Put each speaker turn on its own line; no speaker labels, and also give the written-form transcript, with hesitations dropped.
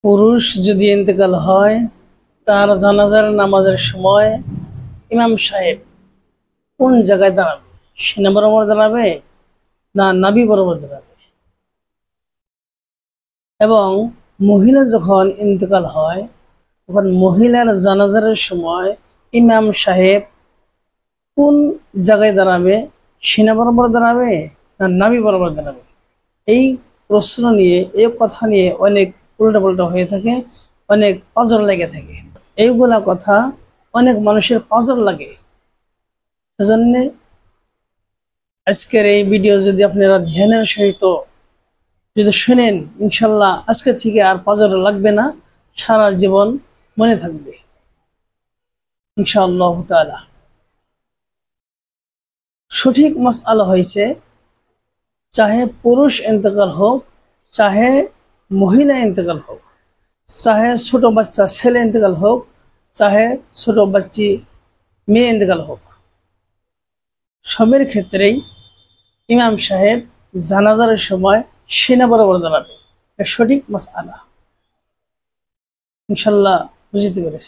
পুরুষ যদি ইন্তেকাল হয় তার জানাজার নামাজের সময় ইমাম সাহেব কোন জায়গায় দাঁড়াবে? সিনা বরাবর দাঁড়াবে না নাভি বরাবর দাঁড়াবে? এবং মহিলা যখন ইন্তেকাল হয় তখন মহিলার জানাজার সময় ইমাম সাহেব কোন জায়গায় দাঁড়াবে? সিনা বরাবর দাঁড়াবে না নাভি বরাবর দাঁড়াবে? এই প্রশ্ন নিয়ে, এই কথা নিয়ে অনেক উল্টাপাল্টা হয়ে থাকে, অনেক পাজর লেগে থাকে। এইগুলা কথা অনেক মানুষের পাজর লাগে। সেজন্য আজকের এই ভিডিও যদি আপনারা ধ্যানের সহিত যদি শুনেন, ইনশাল্লাহ আজকে থেকে আর পাজর লাগবে না, সারা জীবন মনে থাকবে ইনশাআল্লাহ তাআলা। সঠিক মাসআলা হয়েছে, চাহে পুরুষ ইন্তেকাল হোক, চাহে মহিলা ইন্তেকাল হোক, চাহে ছোট বাচ্চা ছেলে ইন্তেকাল হোক, চাহে ছোট বাচ্চি মেয়ে ইন্তেকাল হোক, সবের ক্ষেত্রেই ইমাম সাহেব জানাজার সময় সিনা বরাবর দাঁড়াবে। এটা সঠিক মাসআলা। ইনশাল্লাহ বুঝতে পেরেছি।